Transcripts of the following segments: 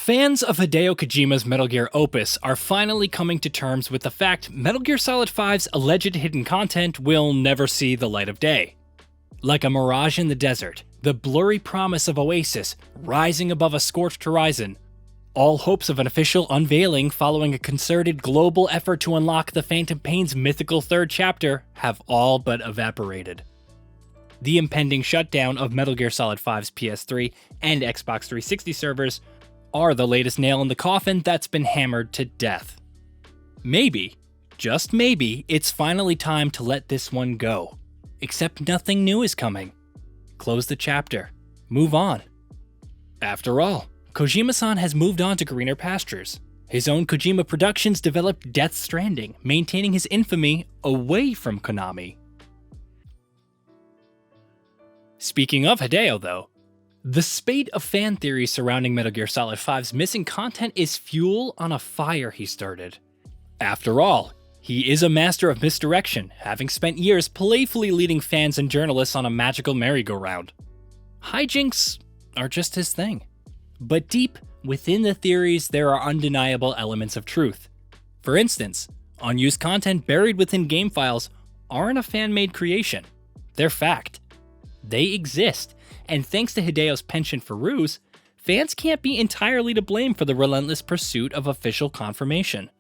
Fans of Hideo Kojima's Metal Gear opus are finally coming to terms with the fact Metal Gear Solid 5's alleged hidden content will never see the light of day. Like a mirage in the desert, the blurry promise of Oasis rising above a scorched horizon, all hopes of an official unveiling following a concerted global effort to unlock the Phantom Pain's mythical third chapter have all but evaporated. The impending shutdown of Metal Gear Solid 5's PS3 and Xbox 360 servers are the latest nail in the coffin that's been hammered to death. Maybe, just maybe, it's finally time to let this one go. Except nothing new is coming. Close the chapter. Move on. After all, Kojima-San has moved on to greener pastures. His own Kojima Productions developed Death Stranding, maintaining his infamy away from Konami. Speaking of Hideo though, the spate of fan theories surrounding Metal Gear Solid 5's missing content is fuel on a fire he started. After all, he is a master of misdirection, having spent years playfully leading fans and journalists on a magical merry-go-round. Hijinks are just his thing. But deep within the theories, there are undeniable elements of truth. For instance, unused content buried within game files aren't a fan-made creation. They're fact. They exist, and thanks to Hideo's penchant for ruse, fans can't be entirely to blame for the relentless pursuit of official confirmation.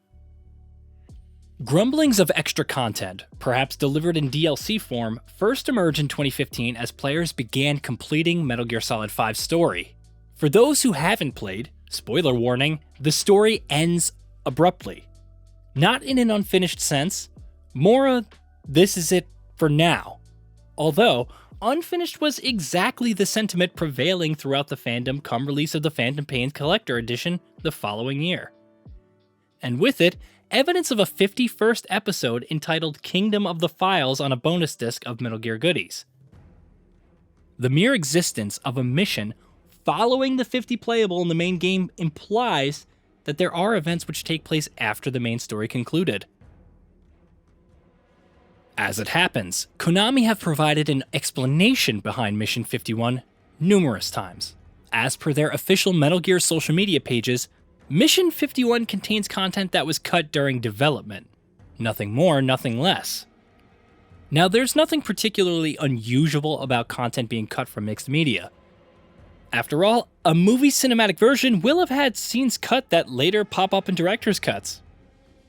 Grumblings of extra content, perhaps delivered in DLC form, first emerged in 2015 as players began completing Metal Gear Solid 5's story. For those who haven't played, spoiler warning, the story ends abruptly. Not in an unfinished sense, more a this is it for now. Although, unfinished was exactly the sentiment prevailing throughout the fandom come release of the Phantom Pain Collector Edition the following year. And with it, evidence of a 51st episode entitled Kingdom of the Files on a bonus disc of Metal Gear goodies. The mere existence of a mission following the 50 playable in the main game implies that there are events which take place after the main story concluded. As it happens, Konami have provided an explanation behind Mission 51 numerous times. As per their official Metal Gear social media pages, Mission 51 contains content that was cut during development. Nothing more, nothing less. Now, there's nothing particularly unusual about content being cut from mixed media. After all, a movie cinematic version will have had scenes cut that later pop up in director's cuts.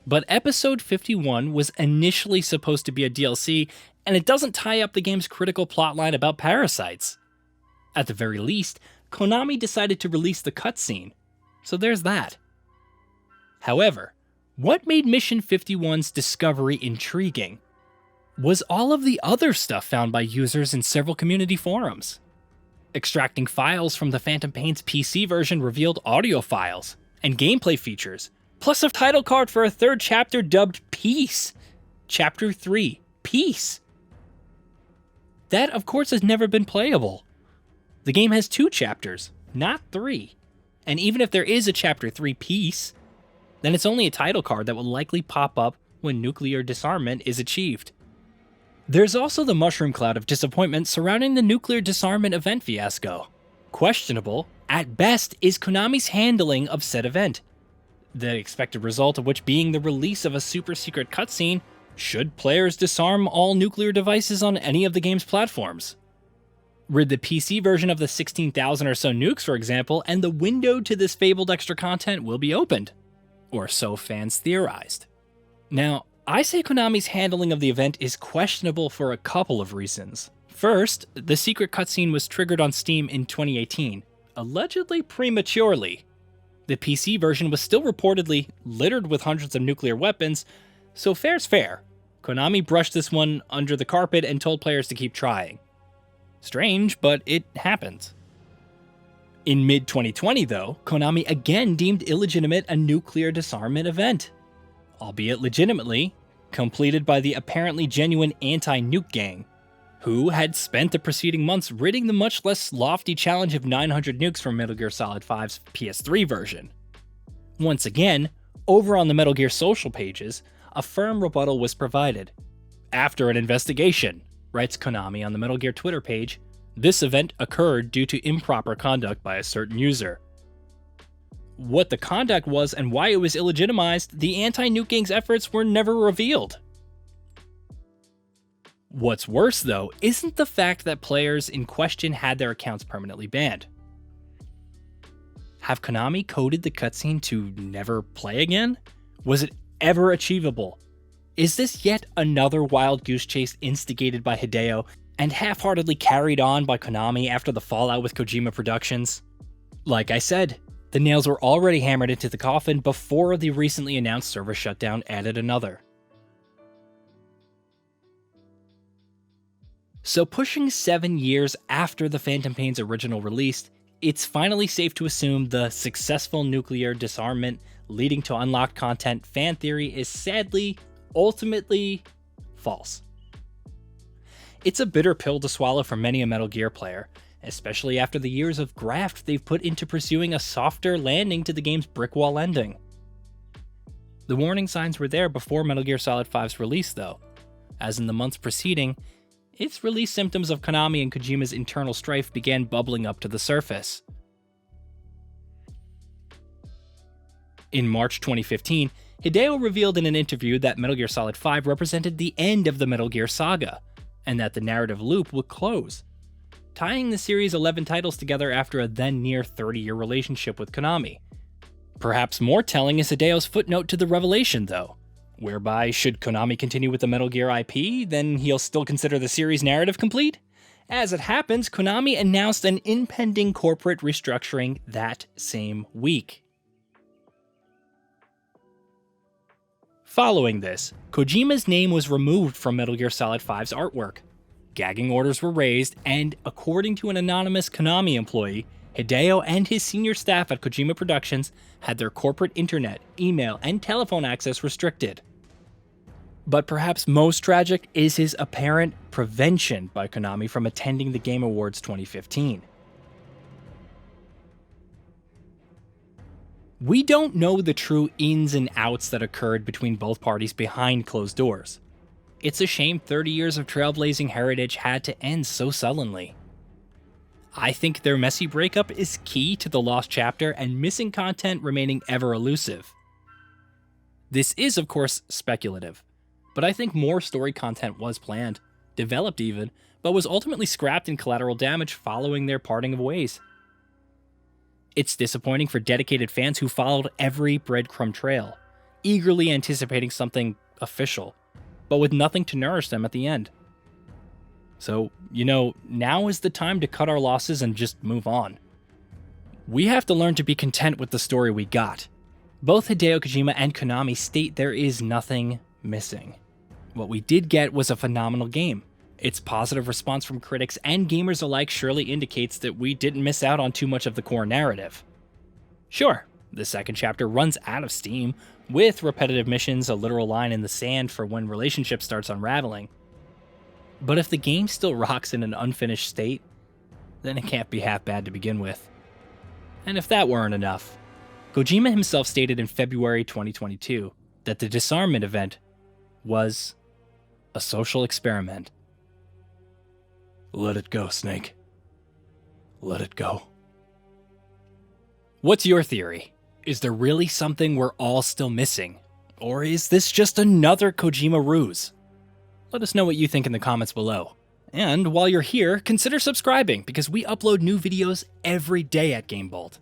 But Episode 51 was initially supposed to be a DLC, and it doesn't tie up the game's critical plotline about parasites. At the very least, Konami decided to release the cutscene, so there's that. However, what made Mission 51's discovery intriguing was all of the other stuff found by users in several community forums. Extracting files from the Phantom Pain's PC version revealed audio files and gameplay features, plus a title card for a third chapter dubbed Peace. Chapter 3, Peace. That, of course, has never been playable. The game has 2 chapters, not 3. And even if there is a Chapter 3 Peace, then it's only a title card that will likely pop up when nuclear disarmament is achieved. There's also the mushroom cloud of disappointment surrounding the nuclear disarmament event fiasco. Questionable, at best, is Konami's handling of said event, the expected result of which being the release of a super secret cutscene should players disarm all nuclear devices on any of the game's platforms. Rid the PC version of the 16,000 or so nukes, for example, and the window to this fabled extra content will be opened. Or so fans theorized. Now, I say Konami's handling of the event is questionable for a couple of reasons. First, the secret cutscene was triggered on Steam in 2018, allegedly prematurely. The PC version was still reportedly littered with hundreds of nuclear weapons, so fair's fair. Konami brushed this one under the carpet and told players to keep trying. Strange, but it happened. In mid-2020 though, Konami again deemed illegitimate a nuclear disarmament event. Albeit legitimately, completed by the apparently genuine anti-nuke gang, who had spent the preceding months ridding the much less lofty challenge of 900 nukes from Metal Gear Solid 5's PS3 version. Once again, over on the Metal Gear social pages, a firm rebuttal was provided. After an investigation, writes Konami on the Metal Gear Twitter page, this event occurred due to improper conduct by a certain user. what the conduct was and why it was illegitimized, the anti-Nuke Gang's efforts were never revealed. What's worse, though, isn't the fact that players in question had their accounts permanently banned. Have Konami coded the cutscene to never play again? Was it ever achievable? Is this yet another wild goose chase instigated by Hideo and half-heartedly carried on by Konami after the fallout with Kojima Productions? Like I said, the nails were already hammered into the coffin before the recently announced server shutdown added another. So pushing 7 years after the Phantom Pain's original release, it's finally safe to assume the successful nuclear disarmament leading to unlocked content fan theory is sadly, ultimately, false. It's a bitter pill to swallow for many a Metal Gear player, especially after the years of graft they've put into pursuing a softer landing to the game's brick wall ending. The warning signs were there before Metal Gear Solid 5's release though, as in the months preceding, its release symptoms of Konami and Kojima's internal strife began bubbling up to the surface. In March 2015, Hideo revealed in an interview that Metal Gear Solid 5 represented the end of the Metal Gear saga, and that the narrative loop would close, tying the series' 11 titles together after a then near 30-year relationship with Konami. Perhaps more telling is Hideo's footnote to the revelation, though, whereby should Konami continue with the Metal Gear IP, then he'll still consider the series' narrative complete? As it happens, Konami announced an impending corporate restructuring that same week. Following this, Kojima's name was removed from Metal Gear Solid 5's artwork. Gagging orders were raised, and according to an anonymous Konami employee, Hideo and his senior staff at Kojima Productions had their corporate internet, email, and telephone access restricted. But perhaps most tragic is his apparent prevention by Konami from attending the Game Awards 2015. We don't know the true ins and outs that occurred between both parties behind closed doors. It's a shame 30 years of trailblazing heritage had to end so sullenly. I think their messy breakup is key to the lost chapter and missing content remaining ever elusive. This is, of course, speculative, but I think more story content was planned, developed even, but was ultimately scrapped in collateral damage following their parting of ways. It's disappointing for dedicated fans who followed every breadcrumb trail, eagerly anticipating something official, but with nothing to nourish them at the end. So, now is the time to cut our losses and just move on. We have to learn to be content with the story we got. Both Hideo Kojima and Konami state there is nothing missing. What we did get was a phenomenal game. Its positive response from critics and gamers alike surely indicates that we didn't miss out on too much of the core narrative. Sure, the second chapter runs out of steam, with repetitive missions a literal line in the sand for when relationship starts unraveling. But if the game still rocks in an unfinished state, then it can't be half bad to begin with. And if that weren't enough, Kojima himself stated in February 2022 that the disarmament event was a social experiment. Let it go, Snake. Let it go. What's your theory? Is there really something we're all still missing? Or is this just another Kojima ruse? Let us know what you think in the comments below. And while you're here, consider subscribing because we upload new videos every day at GamingBolt.